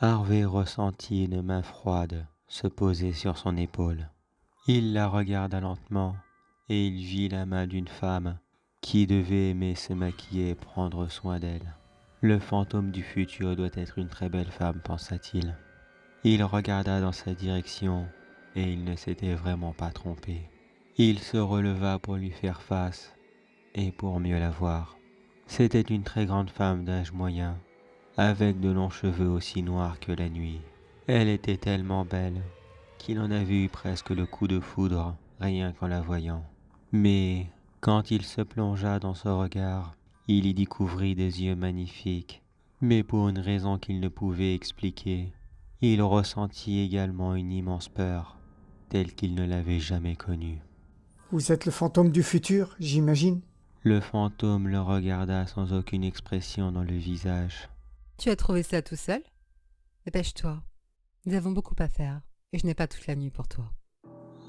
Harvey ressentit une main froide se poser sur son épaule. Il la regarda lentement et il vit la main d'une femme qui devait aimer se maquiller et prendre soin d'elle. Le fantôme du futur doit être une très belle femme, pensa-t-il. Il regarda dans sa direction et il ne s'était vraiment pas trompé. Il se releva pour lui faire face et pour mieux la voir. C'était une très grande femme d'âge moyen, avec de longs cheveux aussi noirs que la nuit. Elle était tellement belle qu'il en avait eu presque le coup de foudre rien qu'en la voyant. Mais quand il se plongea dans ce regard, il y découvrit des yeux magnifiques. Mais pour une raison qu'il ne pouvait expliquer, il ressentit également une immense peur, telle qu'il ne l'avait jamais connue. Vous êtes le fantôme du futur, j'imagine? Le fantôme le regarda sans aucune expression dans le visage. Tu as trouvé ça tout seul? Dépêche-toi. Nous avons beaucoup à faire, et je n'ai pas toute la nuit pour toi.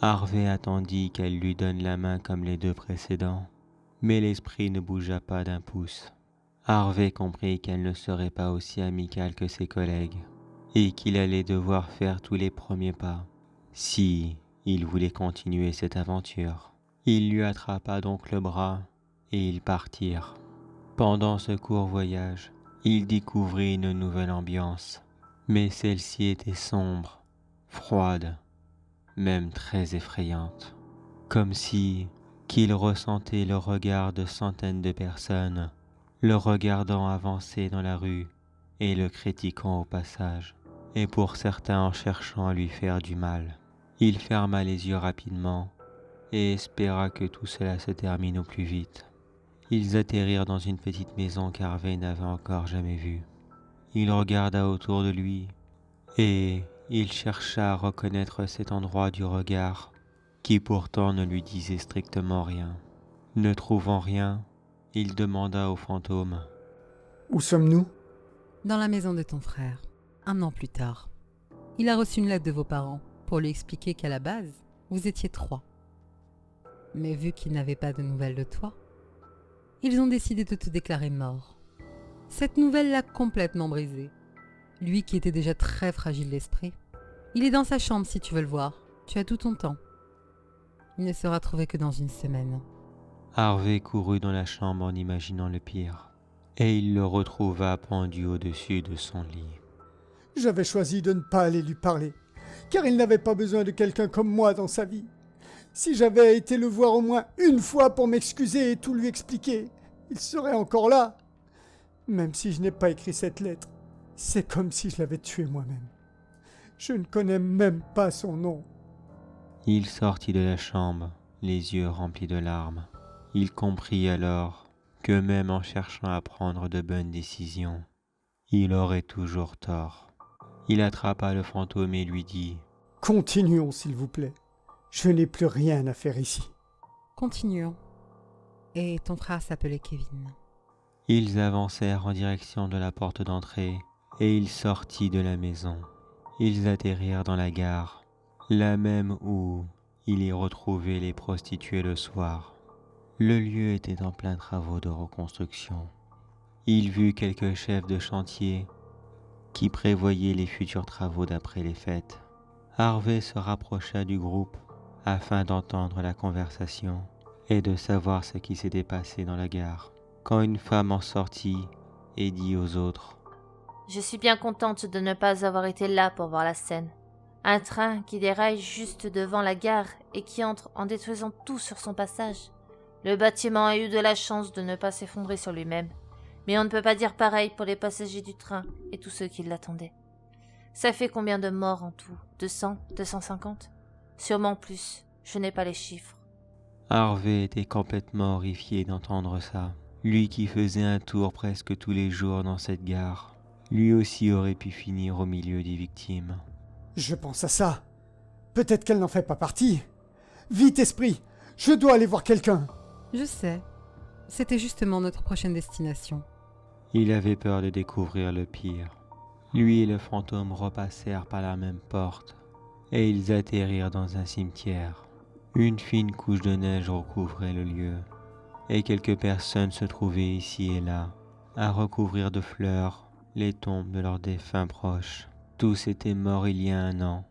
Harvey attendit qu'elle lui donne la main comme les deux précédents, mais l'esprit ne bougea pas d'un pouce. Harvey comprit qu'elle ne serait pas aussi amicale que ses collègues, et qu'il allait devoir faire tous les premiers pas, si il voulait continuer cette aventure. Il lui attrapa donc le bras, et ils partirent. Pendant ce court voyage, il découvrit une nouvelle ambiance, mais celle-ci était sombre, froide, même très effrayante, comme si qu'il ressentait le regard de centaines de personnes, le regardant avancer dans la rue et le critiquant au passage, et pour certains en cherchant à lui faire du mal. Il ferma les yeux rapidement et espéra que tout cela se termine au plus vite. Ils atterrirent dans une petite maison qu'Harvey n'avait encore jamais vue. Il regarda autour de lui et il chercha à reconnaître cet endroit du regard qui pourtant ne lui disait strictement rien. Ne trouvant rien, il demanda au fantôme. Où sommes-nous? Dans la maison de ton frère, 1 an plus tard. Il a reçu une lettre de vos parents pour lui expliquer qu'à la base, vous étiez 3. Mais vu qu'ils n'avaient pas de nouvelles de toi, ils ont décidé de te déclarer mort. Cette nouvelle l'a complètement brisé. Lui qui était déjà très fragile d'esprit. Il est dans sa chambre si tu veux le voir. Tu as tout ton temps. Il ne sera trouvé que dans une semaine. Harvey courut dans la chambre en imaginant le pire, et il le retrouva pendu au-dessus de son lit. J'avais choisi de ne pas aller lui parler, car il n'avait pas besoin de quelqu'un comme moi dans sa vie. Si j'avais été le voir au moins une fois pour m'excuser et tout lui expliquer, il serait encore là. Même si je n'ai pas écrit cette lettre, c'est comme si je l'avais tué moi-même. Je ne connais même pas son nom. Il sortit de la chambre, les yeux remplis de larmes. Il comprit alors que même en cherchant à prendre de bonnes décisions, il aurait toujours tort. Il attrapa le fantôme et lui dit « Continuons, s'il vous plaît. Je n'ai plus rien à faire ici. » Continuons. Et ton frère s'appelait Kevin. Ils avancèrent en direction de la porte d'entrée et il sortit de la maison. Ils atterrirent dans la gare, la même où il y retrouvait les prostituées le soir. Le lieu était en plein travaux de reconstruction. Il vit quelques chefs de chantier qui prévoyaient les futurs travaux d'après les fêtes. Harvey se rapprocha du groupe afin d'entendre la conversation et de savoir ce qui s'était passé dans la gare. Quand une femme en sortit et dit aux autres « Je suis bien contente de ne pas avoir été là pour voir la scène. Un train qui déraille juste devant la gare et qui entre en détruisant tout sur son passage. Le bâtiment a eu de la chance de ne pas s'effondrer sur lui-même, mais on ne peut pas dire pareil pour les passagers du train et tous ceux qui l'attendaient. Ça fait combien de morts en tout? 200, 250? Sûrement plus, je n'ai pas les chiffres. » Harvey était complètement horrifié d'entendre ça. Lui qui faisait un tour presque tous les jours dans cette gare, lui aussi aurait pu finir au milieu des victimes. Je pense à ça. Peut-être qu'elle n'en fait pas partie. Vite, esprit, je dois aller voir quelqu'un. Je sais. C'était justement notre prochaine destination. Il avait peur de découvrir le pire. Lui et le fantôme repassèrent par la même porte et ils atterrirent dans un cimetière. Une fine couche de neige recouvrait le lieu et quelques personnes se trouvaient ici et là à recouvrir de fleurs les tombes de leurs défunts proches. Tous étaient morts il y a 1 an,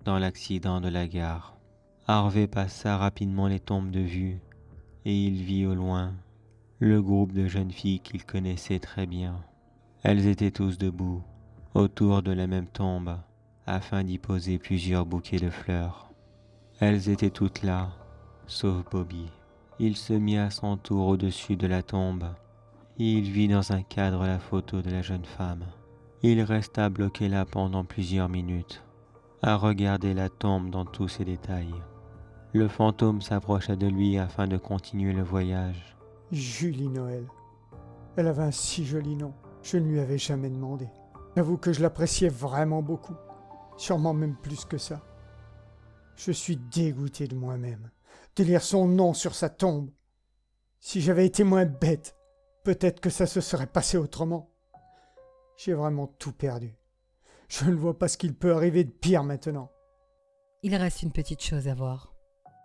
dans l'accident de la gare. Harvey passa rapidement les tombes de vue, et il vit au loin le groupe de jeunes filles qu'il connaissait très bien. Elles étaient tous debout, autour de la même tombe, afin d'y poser plusieurs bouquets de fleurs. Elles étaient toutes là, sauf Bobby. Il se mit à son tour au-dessus de la tombe, et il vit dans un cadre la photo de la jeune femme. Il resta bloqué là pendant plusieurs minutes, à regarder la tombe dans tous ses détails. Le fantôme s'approcha de lui afin de continuer le voyage. Julie Noël. Elle avait un si joli nom. Je ne lui avais jamais demandé. J'avoue que je l'appréciais vraiment beaucoup. Sûrement même plus que ça. Je suis dégoûté de moi-même, de lire son nom sur sa tombe. Si j'avais été moins bête, peut-être que ça se serait passé autrement. J'ai vraiment tout perdu. Je ne vois pas ce qu'il peut arriver de pire maintenant. Il reste une petite chose à voir.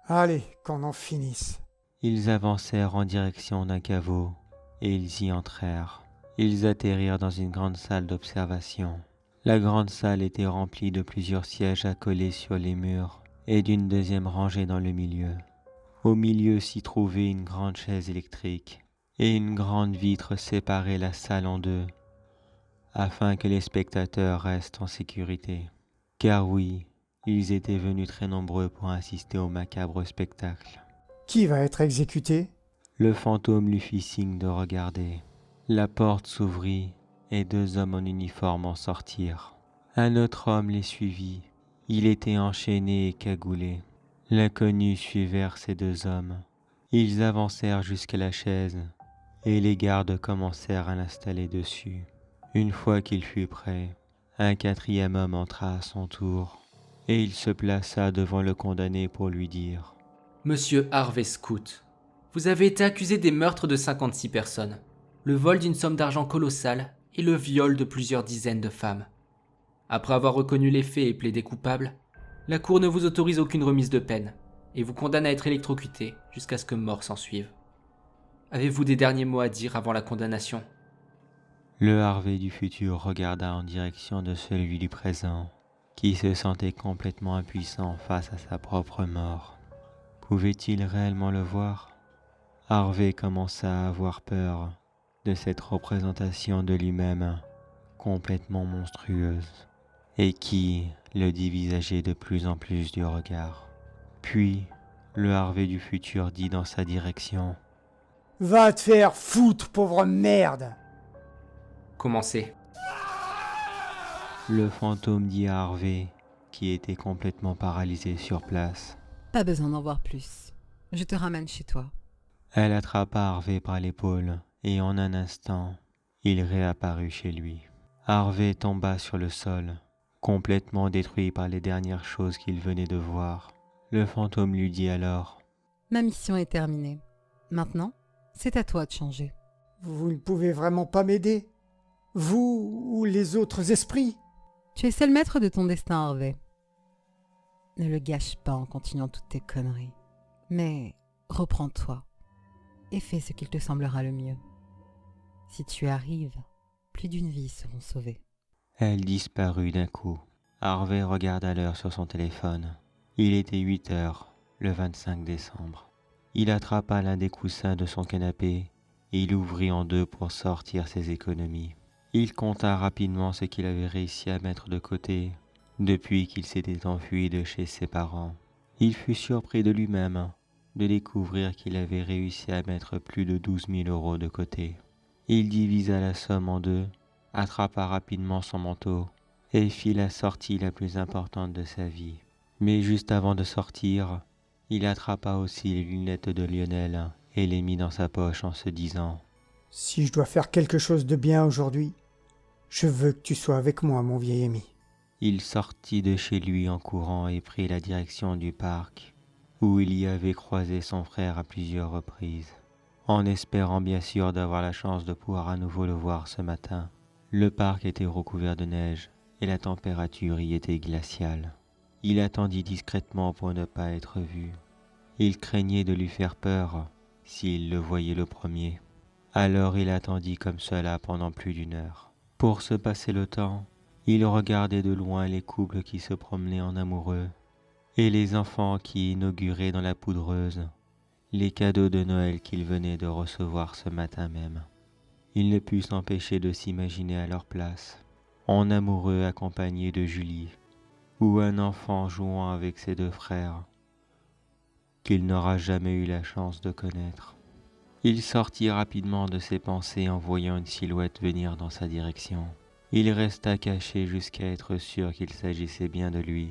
Allez, qu'on en finisse. Ils avancèrent en direction d'un caveau, et ils y entrèrent. Ils atterrirent dans une grande salle d'observation. La grande salle était remplie de plusieurs sièges accolés sur les murs, et d'une deuxième rangée dans le milieu. Au milieu s'y trouvait une grande chaise électrique, et une grande vitre séparait la salle en deux, afin que les spectateurs restent en sécurité. Car oui, ils étaient venus très nombreux pour assister au macabre spectacle. Qui va être exécuté? Le fantôme lui fit signe de regarder. La porte s'ouvrit et 2 hommes en uniforme en sortirent. Un autre homme les suivit. Il était enchaîné et cagoulé. L'inconnu suivèrent ces 2 hommes. Ils avancèrent jusqu'à la chaise et les gardes commencèrent à l'installer dessus. Une fois qu'il fut prêt, un 4e homme entra à son tour et il se plaça devant le condamné pour lui dire: Monsieur Harvey Scout, vous avez été accusé des meurtres de 56 personnes, le vol d'une somme d'argent colossale et le viol de plusieurs dizaines de femmes. Après avoir reconnu les faits et plaidé coupable, la Cour ne vous autorise aucune remise de peine et vous condamne à être électrocuté jusqu'à ce que mort s'ensuive. Avez-vous des derniers mots à dire avant la condamnation ? Le Harvey du futur regarda en direction de celui du présent, qui se sentait complètement impuissant face à sa propre mort. Pouvait-il réellement le voir? Harvey commença à avoir peur de cette représentation de lui-même complètement monstrueuse et qui le dévisageait de plus en plus du regard. Puis, le Harvey du futur dit dans sa direction: Va te faire foutre, pauvre merde! Commencez. Le fantôme dit à Harvey, qui était complètement paralysé sur place. Pas besoin d'en voir plus. Je te ramène chez toi. Elle attrapa Harvey par l'épaule et en un instant, il réapparut chez lui. Harvey tomba sur le sol, complètement détruit par les dernières choses qu'il venait de voir. Le fantôme lui dit alors: Ma mission est terminée. Maintenant, c'est à toi de changer. Vous ne pouvez vraiment pas m'aider? Vous ou les autres esprits? Tu es seul maître de ton destin, Harvey. Ne le gâche pas en continuant toutes tes conneries. Mais reprends-toi et fais ce qu'il te semblera le mieux. Si tu arrives, plus d'une vie seront sauvées. Elle disparut d'un coup. Harvey regarda l'heure sur son téléphone. Il était 8 heures, le 25 décembre. Il attrapa l'un des coussins de son canapé et l'ouvrit en 2 pour sortir ses économies. Il compta rapidement ce qu'il avait réussi à mettre de côté depuis qu'il s'était enfui de chez ses parents. Il fut surpris de lui-même de découvrir qu'il avait réussi à mettre plus de 12 000 € de côté. Il divisa la somme en 2, attrapa rapidement son manteau et fit la sortie la plus importante de sa vie. Mais juste avant de sortir, il attrapa aussi les lunettes de Lionel et les mit dans sa poche en se disant: Si je dois faire quelque chose de bien aujourd'hui, je veux que tu sois avec moi, mon vieil ami. Il sortit de chez lui en courant et prit la direction du parc, où il y avait croisé son frère à plusieurs reprises, en espérant bien sûr d'avoir la chance de pouvoir à nouveau le voir ce matin. Le parc était recouvert de neige et la température y était glaciale. Il attendit discrètement pour ne pas être vu. Il craignait de lui faire peur s'il le voyait le premier. Alors il attendit comme cela pendant plus d'1 heure. Pour se passer le temps, Il regardait de loin les couples qui se promenaient en amoureux et les enfants qui inauguraient dans la poudreuse les cadeaux de Noël qu'il venait de recevoir ce matin même. Il ne put s'empêcher de s'imaginer à leur place, en amoureux accompagné de Julie, ou un enfant jouant avec ses deux frères, qu'il n'aura jamais eu la chance de connaître. Il sortit rapidement de ses pensées en voyant une silhouette venir dans sa direction. Il resta caché jusqu'à être sûr qu'il s'agissait bien de lui.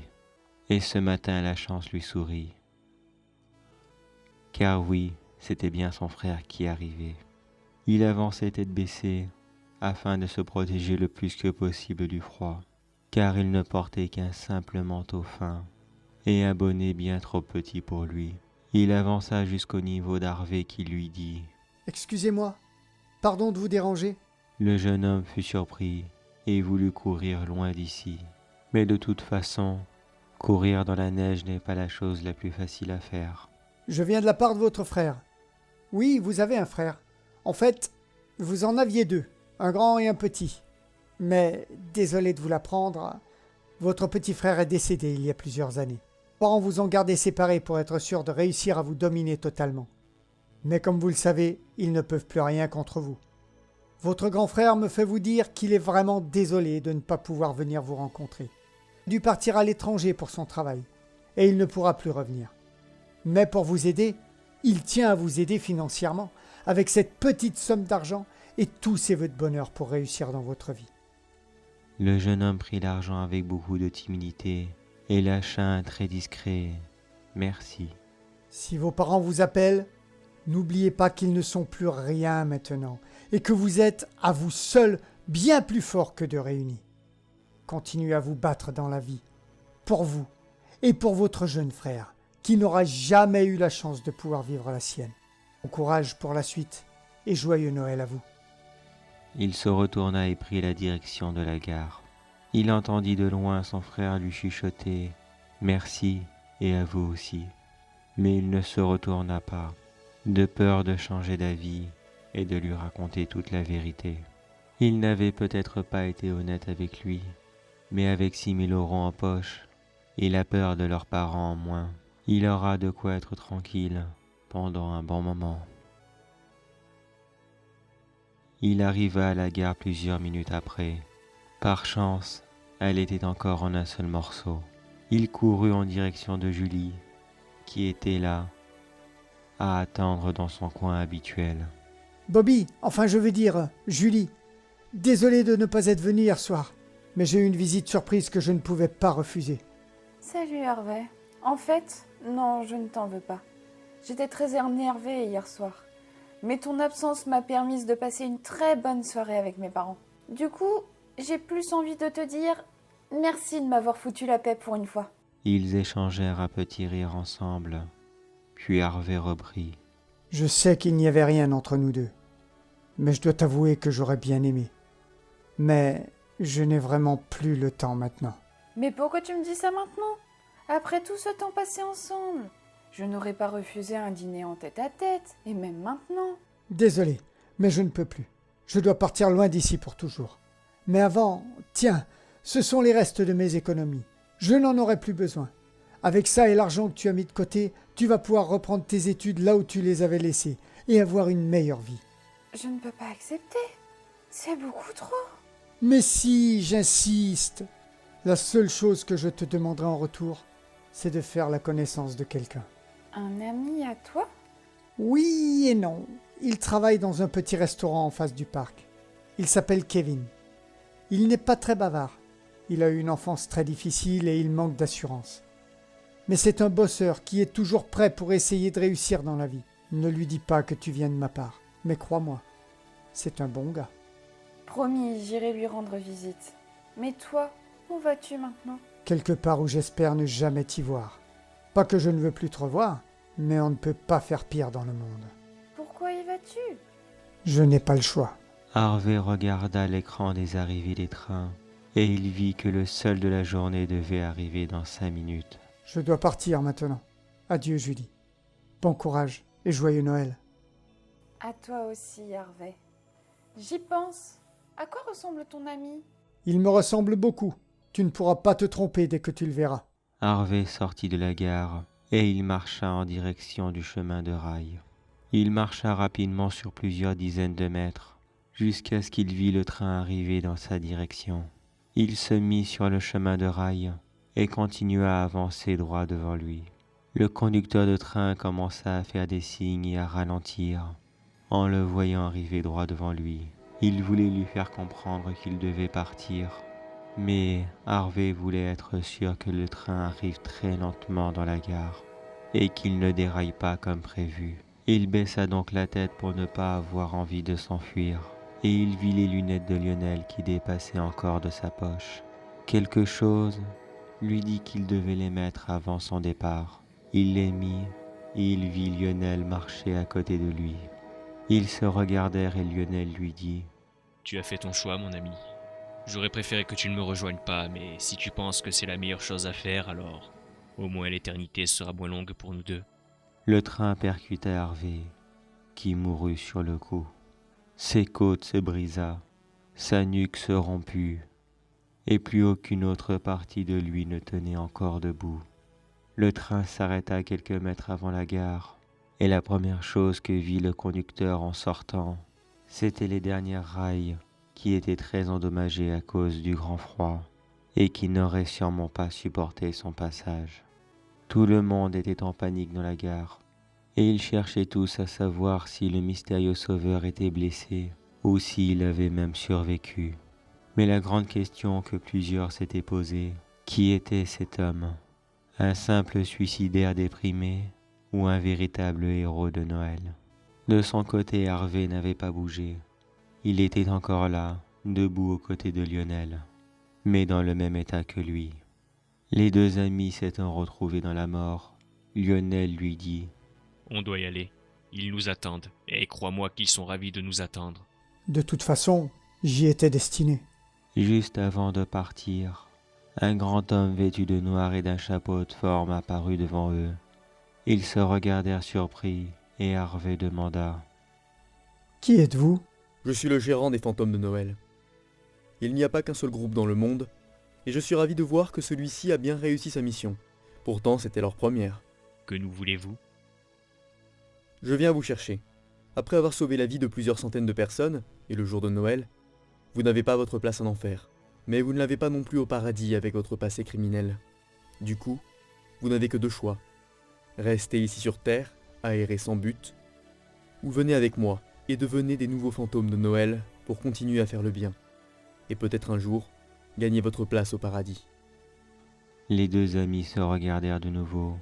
Et ce matin, la chance lui sourit. Car oui, c'était bien son frère qui arrivait. Il avançait tête baissée, afin de se protéger le plus que possible du froid, car il ne portait qu'un simple manteau fin et un bonnet bien trop petit pour lui. Il avança jusqu'au niveau d'Harvey qui lui dit « Excusez-moi, pardon de vous déranger. » Le jeune homme fut surpris et voulut courir loin d'ici. Mais de toute façon, courir dans la neige n'est pas la chose la plus facile à faire. Je viens de la part de votre frère. Oui, vous avez un frère. En fait, vous en aviez deux, un grand et un petit. Mais, désolé de vous l'apprendre, votre petit frère est décédé il y a plusieurs années. Vos parents vous ont gardé séparés pour être sûrs de réussir à vous dominer totalement. Mais comme vous le savez, ils ne peuvent plus rien contre vous. Votre grand frère me fait vous dire qu'il est vraiment désolé de ne pas pouvoir venir vous rencontrer. Il a dû partir à l'étranger pour son travail, et il ne pourra plus revenir. Mais pour vous aider, il tient à vous aider financièrement, avec cette petite somme d'argent et tous ses vœux de bonheur pour réussir dans votre vie. Le jeune homme prit l'argent avec beaucoup de timidité et lâcha un très discret « merci ». Si vos parents vous appellent, n'oubliez pas qu'ils ne sont plus rien maintenant et que vous êtes, à vous seul, bien plus fort que de réunis. Continuez à vous battre dans la vie, pour vous et pour votre jeune frère, qui n'aura jamais eu la chance de pouvoir vivre la sienne. Bon courage pour la suite et joyeux Noël à vous. Il se retourna et prit la direction de la gare. Il entendit de loin son frère lui chuchoter « Merci et à vous aussi ». Mais il ne se retourna pas, de peur de changer d'avis et de lui raconter toute la vérité. Il n'avait peut-être pas été honnête avec lui, mais avec 6 000 € en poche et la peur de leurs parents en moins, il aura de quoi être tranquille pendant un bon moment. Il arriva à la gare plusieurs minutes après. Par chance, elle était encore en un seul morceau. Il courut en direction de Julie, qui était là, à attendre dans son coin habituel. Bobby, enfin je veux dire, Julie, désolé de ne pas être venu hier soir, mais j'ai eu une visite surprise que je ne pouvais pas refuser. Salut Harvey. En fait, non, je ne t'en veux pas. J'étais très énervée hier soir. Mais ton absence m'a permis de passer une très bonne soirée avec mes parents. Du coup, j'ai plus envie de te dire merci de m'avoir foutu la paix pour une fois. Ils échangèrent un petit rire ensemble, puis Harvey reprit. Je sais qu'il n'y avait rien entre nous deux, mais je dois t'avouer que j'aurais bien aimé. Mais je n'ai vraiment plus le temps maintenant. Mais pourquoi tu me dis ça maintenant? Après tout ce temps passé ensemble, je n'aurais pas refusé un dîner en tête-à-tête, et même maintenant. Désolé, mais je ne peux plus. Je dois partir loin d'ici pour toujours. Mais avant, tiens, ce sont les restes de mes économies. Je n'en aurai plus besoin. Avec ça et l'argent que tu as mis de côté, tu vas pouvoir reprendre tes études là où tu les avais laissées et avoir une meilleure vie. Je ne peux pas accepter. C'est beaucoup trop. Mais si, j'insiste. La seule chose que je te demanderai en retour, c'est de faire la connaissance de quelqu'un. Un ami à toi? Oui et non. Il travaille dans un petit restaurant en face du parc. Il s'appelle Kevin. Il n'est pas très bavard. Il a eu une enfance très difficile et il manque d'assurance. Mais c'est un bosseur qui est toujours prêt pour essayer de réussir dans la vie. Ne lui dis pas que tu viens de ma part, mais crois-moi, c'est un bon gars. Promis, j'irai lui rendre visite. Mais toi, où vas-tu maintenant? Quelque part où j'espère ne jamais t'y voir. Pas que je ne veux plus te revoir, mais on ne peut pas faire pire dans le monde. Pourquoi y vas-tu? Je n'ai pas le choix. Harvey regarda l'écran des arrivées des trains et il vit que le seul de la journée devait arriver dans 5 minutes. Je dois partir maintenant. Adieu Julie. Bon courage et joyeux Noël. À toi aussi, Harvey. J'y pense. À quoi ressemble ton ami? Il me ressemble beaucoup. Tu ne pourras pas te tromper dès que tu le verras. Harvey sortit de la gare et il marcha en direction du chemin de rail. Il marcha rapidement sur plusieurs dizaines de mètres jusqu'à ce qu'il vit le train arriver dans sa direction. Il se mit sur le chemin de rail et continua à avancer droit devant lui. Le conducteur de train commença à faire des signes et à ralentir en le voyant arriver droit devant lui. Il voulait lui faire comprendre qu'il devait partir, mais Harvey voulait être sûr que le train arrive très lentement dans la gare et qu'il ne déraille pas comme prévu. Il baissa donc la tête pour ne pas avoir envie de s'enfuir, et il vit les lunettes de Lionel qui dépassaient encore de sa poche. Quelque chose lui dit qu'il devait les mettre avant son départ. Il les mit et il vit Lionel marcher à côté de lui. Ils se regardèrent et Lionel lui dit « Tu as fait ton choix, mon ami. J'aurais préféré que tu ne me rejoignes pas, mais si tu penses que c'est la meilleure chose à faire, alors au moins l'éternité sera moins longue pour nous deux. » Le train percuta Harvey, qui mourut sur le coup. Ses côtes se brisa, sa nuque se romput, et plus aucune autre partie de lui ne tenait encore debout. Le train s'arrêta quelques mètres avant la gare, et la première chose que vit le conducteur en sortant, c'étaient les dernières rails qui étaient très endommagées à cause du grand froid et qui n'auraient sûrement pas supporté son passage. Tout le monde était en panique dans la gare, et ils cherchaient tous à savoir si le mystérieux sauveur était blessé ou s'il avait même survécu. Mais la grande question que plusieurs s'étaient posée, qui était cet homme? Un simple suicidaire déprimé ou un véritable héros de Noël? De son côté, Harvey n'avait pas bougé. Il était encore là, debout aux côtés de Lionel, mais dans le même état que lui. Les deux amis s'étant retrouvés dans la mort, Lionel lui dit « On doit y aller. Ils nous attendent, et crois-moi qu'ils sont ravis de nous attendre. » De toute façon, j'y étais destiné. Juste avant de partir, un grand homme vêtu de noir et d'un chapeau de forme apparut devant eux. Ils se regardèrent surpris, et Harvey demanda « Qui êtes-vous » ? Je suis le gérant des fantômes de Noël. Il n'y a pas qu'un seul groupe dans le monde, et je suis ravi de voir que celui-ci a bien réussi sa mission. Pourtant, c'était leur première. Que nous voulez-vous ? Je viens vous chercher. Après avoir sauvé la vie de plusieurs centaines de personnes, et le jour de Noël, vous n'avez pas votre place en enfer. Mais vous ne l'avez pas non plus au paradis avec votre passé criminel. Du coup, vous n'avez que deux choix. Restez ici sur Terre, aérés sans but, ou venez avec moi et devenez des nouveaux fantômes de Noël pour continuer à faire le bien. Et peut-être un jour, gagner votre place au paradis. Les deux amis se regardèrent de nouveau,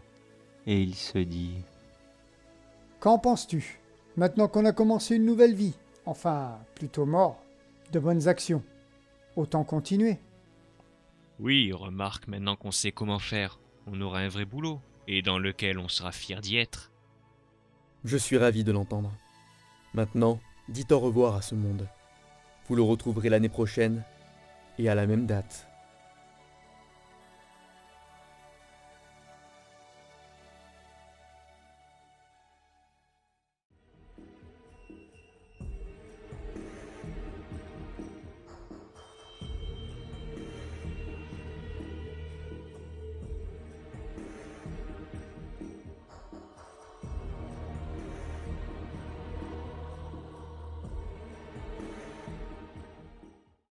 et il se dit Qu'en penses-tu? Maintenant qu'on a commencé une nouvelle vie, enfin, plutôt mort, de bonnes actions, autant continuer. Oui, remarque, maintenant qu'on sait comment faire, on aura un vrai boulot, et dans lequel on sera fier d'y être. Je suis ravi de l'entendre. Maintenant, dites au revoir à ce monde. Vous le retrouverez l'année prochaine, et à la même date.